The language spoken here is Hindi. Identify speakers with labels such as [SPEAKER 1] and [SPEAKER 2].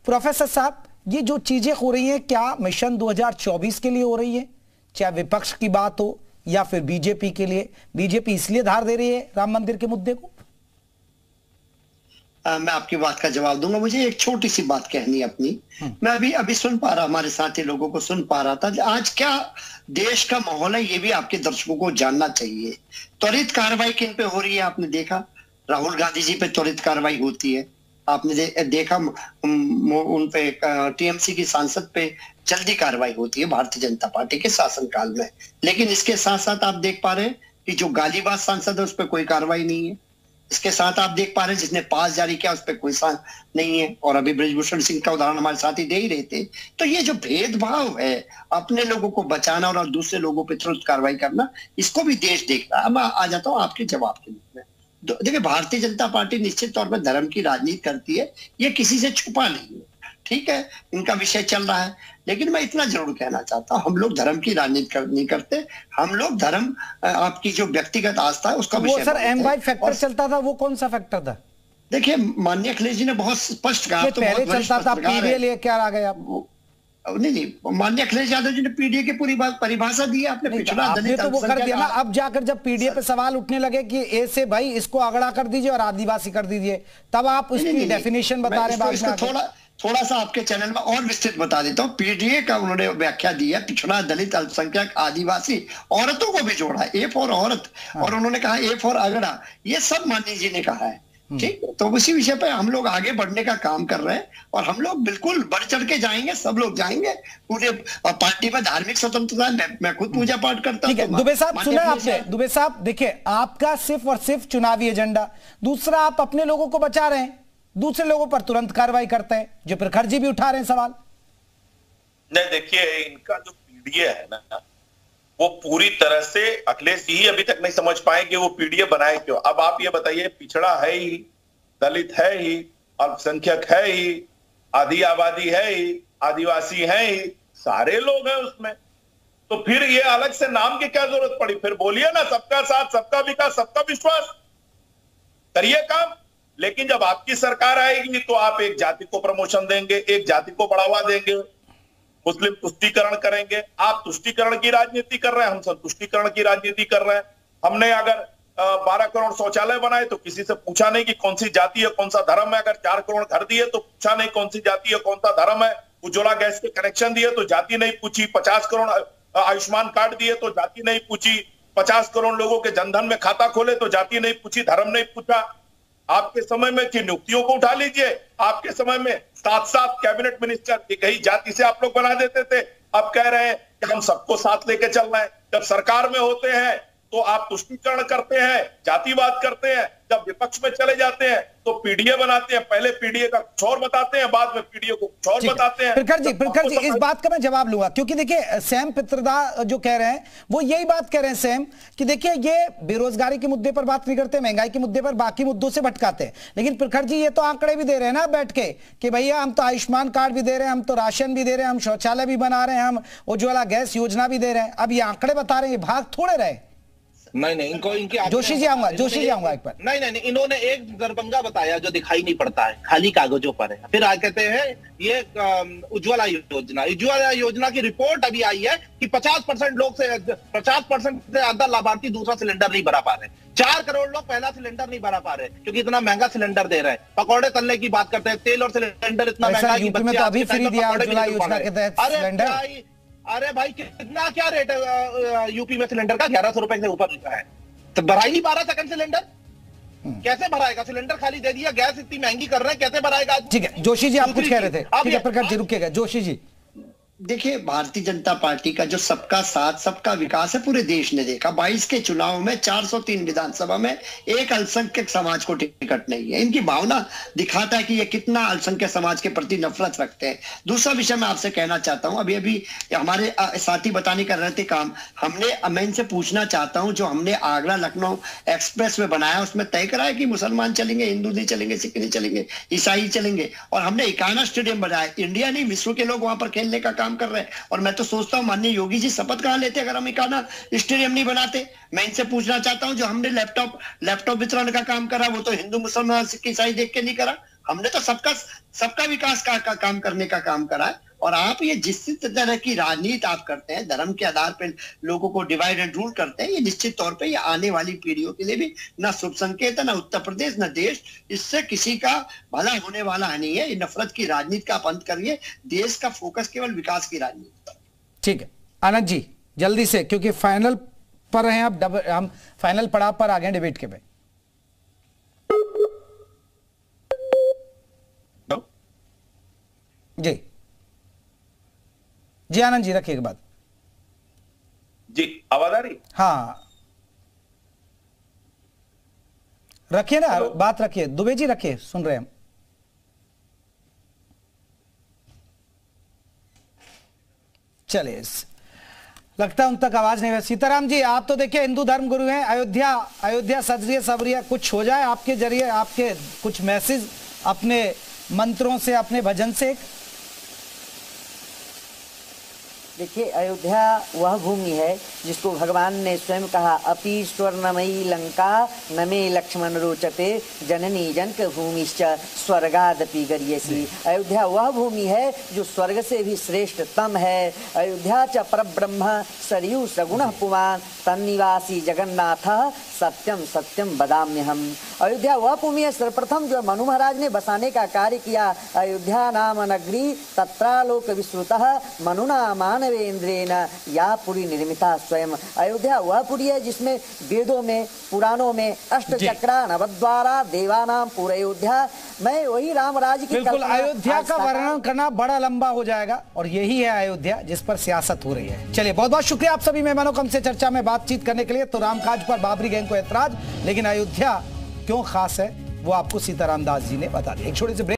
[SPEAKER 1] प्रोफेसर साहब, ये जो चीजें हो रही हैं क्या मिशन 2024 के लिए हो रही है? चाहे विपक्ष की बात हो या फिर बीजेपी के लिए, बीजेपी इसलिए धार दे रही है राम मंदिर के मुद्दे को?
[SPEAKER 2] मैं आपकी बात का जवाब दूंगा। मुझे एक छोटी सी बात कहनी है अपनी। मैं अभी सुन पा रहा, हमारे साथी लोगों को सुन पा रहा था। आज क्या देश का माहौल है ये भी आपके दर्शकों को जानना चाहिए। त्वरित कार्रवाई किन पे हो रही है आपने देखा? राहुल गांधी जी पे त्वरित कार्रवाई होती है। आपने देखा उन पे टीएमसी की सांसद पे जल्दी कार्रवाई होती है भारतीय जनता पार्टी के शासनकाल में। लेकिन इसके साथ साथ आप देख पा रहे हैं कि जो गालीबाज सांसद है उस पर कोई कार्रवाई नहीं है। इसके साथ आप देख पा रहे हैं जिसने पास जारी किया उस पर कोई नहीं है। और अभी ब्रजभूषण सिंह का उदाहरण हमारे साथी दे ही रहे थे। तो ये जो भेदभाव है, अपने लोगों को बचाना और दूसरे लोगों पर तुरंत कार्रवाई करना, इसको भी देश देख रहा है। मैं आ जाता हूँ आपके जवाब के रूप में। देखिए, भारतीय जनता पार्टी निश्चित तौर पर धर्म की राजनीति करती है, ये किसी से छुपा नहीं है। ठीक है, इनका विषय चल रहा है। लेकिन मैं इतना जरूर कहना चाहता हूं, हम लोग धर्म की राजनीति नहीं करते। हम लोग धर्म, आपकी जो व्यक्तिगत आस्था है उसका विषय।
[SPEAKER 1] सर M5 फैक्टर चलता था, वो कौन सा फैक्टर था?
[SPEAKER 2] देखिए, माननीय अखिलेश जी ने बहुत स्पष्ट कहा।
[SPEAKER 1] तो पहले चलता था, पीडीए लेके आ गए आप।
[SPEAKER 2] नहीं, माननीय अखिलेश यादव जी ने पीडीए की पूरी बात परिभाषा दी है। आपने पिछड़ा
[SPEAKER 1] दलित तो वो कर दिया ना। अब जाकर जब पीडीए पे सवाल उठने लगे कि ए से भाई इसको अगड़ा कर दीजिए और आदिवासी कर दीजिए, तब आप उसकी डेफिनेशन बता रहे हैं।
[SPEAKER 2] थोड़ा सा आपके चैनल में और विस्तृत बता देता हूँ। पीडीए का उन्होंने व्याख्या दी है, पिछड़ा, दलित, अल्पसंख्यक, आदिवासी, औरतों को भी जोड़ा है, ए फॉर औरत। और उन्होंने कहा ए फॉर अगड़ा, ये सब माननीय जी ने कहा है। ठीक, तो उसी विषय पे हम लोग आगे बढ़ने का काम कर रहे हैं और हम लोग बिल्कुल बढ़ चढ़ के जाएंगे। सब लोग जाएंगे। पूरे पार्टी में धार्मिक स्वतंत्रता है, मैं खुद पूजा पाठ करता हूं।
[SPEAKER 1] दुबे साहब, सुना आपने? दुबे साहब देखिए, आपका सिर्फ और सिर्फ चुनावी एजेंडा, दूसरा आप अपने लोगों को बचा रहे हैं, दूसरे लोगों पर तुरंत कार्रवाई करते हैं, जो प्रखर जी भी उठा रहे हैं सवाल।
[SPEAKER 3] नहीं, देखिए, इनका जो पीडीए है ना, वो पूरी तरह से अखिलेश जी अभी तक नहीं समझ पाए कि वो पीडीए बनाए क्यों। अब आप ये बताइए, पिछड़ा है ही, दलित है ही, अल्पसंख्यक है ही, आधी आबादी है ही, आदिवासी है ही, सारे लोग हैं उसमें। तो फिर ये अलग से नाम की क्या जरूरत पड़ी? फिर बोलिए ना, सबका साथ, सबका विकास, सबका विश्वास, करिए काम। लेकिन जब आपकी सरकार आएगी तो आप एक जाति को प्रमोशन देंगे, एक जाति को बढ़ावा देंगे, मुस्लिम तुष्टीकरण करेंगे। आप तुष्टीकरण की राजनीति कर रहे हैं, हम संतुष्टीकरण की राजनीति कर रहे हैं। हमने अगर 12 करोड़ शौचालय बनाए तो किसी से पूछा नहीं कि कौन सी जाति है, कौन सा धर्म है। अगर 4 करोड़ घर दिए तो पूछा नहीं कौन सी जाति है, कौन सा धर्म है। उज्ज्वला गैस के कनेक्शन दिए तो जाति नहीं पूछी। 50 करोड़ आयुष्मान कार्ड दिए तो जाति नहीं पूछी। 50 करोड़ लोगों के जनधन में खाता खोले तो जाति नहीं पूछी, धर्म नहीं पूछा। आपके समय में की नियुक्तियों को उठा लीजिए। आपके समय में 7 कैबिनेट मिनिस्टर एक ही जाति से आप लोग बना देते थे। अब कह रहे हैं कि हम सबको साथ लेके चल रहे हैं। जब सरकार में होते हैं तो आप तुष्टीकरण करते हैं, जातिवाद करते हैं। जब विपक्ष में चले जाते हैं तो पीडीए बनाते हैं। पहले पीडीए का कुछ और बताते हैं, बाद में पीडीए को कुछ और बताते हैं।
[SPEAKER 1] प्रखर जी, इस बात का मैं जवाब लूंगा, क्योंकि देखिए सैम पित्रदा जो कह रहे हैं वो यही बात कह रहे हैं सैम, कि देखिए ये बेरोजगारी के मुद्दे पर बात नहीं करते, महंगाई के मुद्दे पर, बाकी मुद्दों से भटकाते हैं। लेकिन प्रखर जी ये तो आंकड़े भी दे रहे हैं ना बैठ के, कि भैया हम तो आयुष्मान कार्ड भी दे रहे हैं, हम तो राशन भी दे रहे हैं, हम शौचालय भी बना रहे हैं, हम उज्ज्वला गैस योजना भी दे रहे हैं। अब ये आंकड़े बता रहे हैं, ये भाग थोड़े रहे।
[SPEAKER 4] नहीं, इनको इनके
[SPEAKER 1] जोशी जी आऊंगा एक बार।
[SPEAKER 4] नहीं, इन्होंने एक दरभंगा बताया जो दिखाई नहीं पड़ता है, खाली कागजों पर है। फिर आज कहते हैं ये उज्ज्वला योजना की रिपोर्ट अभी आई है कि 50% लोग से 50% से ज्यादा लाभार्थी दूसरा सिलेंडर नहीं भरा पा रहे। 4 करोड़ लोग पहला सिलेंडर नहीं भरा पा रहे क्योंकि इतना महंगा सिलेंडर दे रहे हैं। पकौड़े तलने की बात करते हैं, तेल और सिलेंडर इतना महंगा कि
[SPEAKER 1] बच्चे तो अभी फ्री दिया उज्ज्वला योजना के तहत सिलेंडर।
[SPEAKER 4] अरे भाई, कितना क्या रेट है यूपी में सिलेंडर का? 1100 रुपए से ऊपर है। तो भरा ही नहीं 12 सेकंड सिलेंडर, कैसे भराएगा? सिलेंडर खाली दे दिया, गैस इतनी महंगी कर रहे हैं, कैसे भराएगा? ठीक
[SPEAKER 1] है, जोशी जी आप कुछ कह रहे थे। ठीक है प्रकाश जी, रुकिएगा। जोशी जी,
[SPEAKER 2] देखिए, भारतीय जनता पार्टी का जो सबका साथ सबका विकास है पूरे देश ने देखा। 22 के चुनाव में 403 विधानसभा में एक अल्पसंख्यक समाज को टिकट नहीं है। इनकी भावना दिखाता है कि ये कितना अल्पसंख्यक समाज के प्रति नफरत रखते हैं। दूसरा विषय मैं आपसे कहना चाहता हूं, अभी हमारे साथी बताने कर रहे थे काम, मैं इनसे पूछना चाहता हूं, जो हमने आगरा लखनऊ एक्सप्रेस वे बनाया उसमें तय करा है कि मुसलमान चलेंगे, हिंदू नहीं चलेंगे, सिख नहीं चलेंगे, ईसाई चलेंगे। और हमने इकाना स्टेडियम बनाया, इंडिया नहीं विश्व के लोग वहां पर खेलने का काम कर रहे हैं। और मैं तो सोचता हूं माननीय योगी जी शपथ कहां लेते अगर हम इकाना स्टेडियम नहीं बनाते। मैं इनसे पूछना चाहता हूं, जो हमने लैपटॉप वितरण का काम करा वो तो हिंदू मुसलमान सिख ईसाई देख के नहीं करा, हमने तो सबका विकास का काम करने का काम करा है। और आप ये जिस तरह की राजनीति आप करते हैं, धर्म के आधार पर लोगों को डिवाइड एंड रूल करते हैं, ये निश्चित तौर पे ये आने वाली पीढ़ियों के लिए भी ना शुभ संकेत है, ना उत्तर प्रदेश, ना देश। इससे किसी का भला होने वाला नहीं है। ये नफरत की राजनीति का आप अंत करिए, देश का फोकस केवल विकास की राजनीति।
[SPEAKER 1] ठीक है आनंद जी, जल्दी से, क्योंकि फाइनल पर हैं अब, हम फाइनल पड़ाव पर आ गए डिबेट के पे। जी आनंद जी रखिए एक बात।
[SPEAKER 3] जी आवाज आ रही?
[SPEAKER 1] हाँ रखिए ना, बात रखिए, दुबे जी रखिए, सुन रहे हैं हम। चलिए, लगता है उन तक आवाज नहीं है। सीताराम जी, आप तो देखिए हिंदू धर्म गुरु हैं, अयोध्या सजरिए सबरिया कुछ हो जाए आपके जरिए, आपके कुछ मैसेज अपने मंत्रों से, अपने भजन से।
[SPEAKER 5] देखिए, अयोध्या वह भूमि है जिसको भगवान ने स्वयं कहा, अपि स्वर्णमयी लंका न मे लक्ष्मण रोचते जननी जनक भूमिश्च स्वर्गादपि गरीयसी। अयोध्या वह भूमि है जो स्वर्ग से भी श्रेष्ठतम है। अयोध्या च परब्रह्म सरयू सगुण पुमान तन्निवासी जगन्नाथ सत्यम सत्यम बदाम्यहम। अयोध्या वह भूमि है सर्वप्रथम जो मनु महाराज ने बसाने का कार्य किया। अयोध्या नाम नगरी तत्रालोक विश्रुतः मनुना मानवेन्द्रेण या पुरी निर्मिता स्वयं। अयोध्या वह पुरी है जिसमें वेदों में, पुराणों में अष्ट चक्रा नवद्वारा देवानाम पूरा अयोध्या। मैं वही रामराज की
[SPEAKER 1] बिल्कुल, अयोध्या का वर्णन करना बड़ा लंबा हो जाएगा और यही है अयोध्या जिस पर सियासत हो रही है। चलिए, बहुत बहुत शुक्रिया आप सभी मेहमानों को हमसे चर्चा में बातचीत करने के लिए। तो रामकाज पर बाबरी गैंग को ऐतराज, लेकिन अयोध्या क्यों खास है वो आपको सीताराम दास जी ने बता दिया। एक छोटे से ब्रेक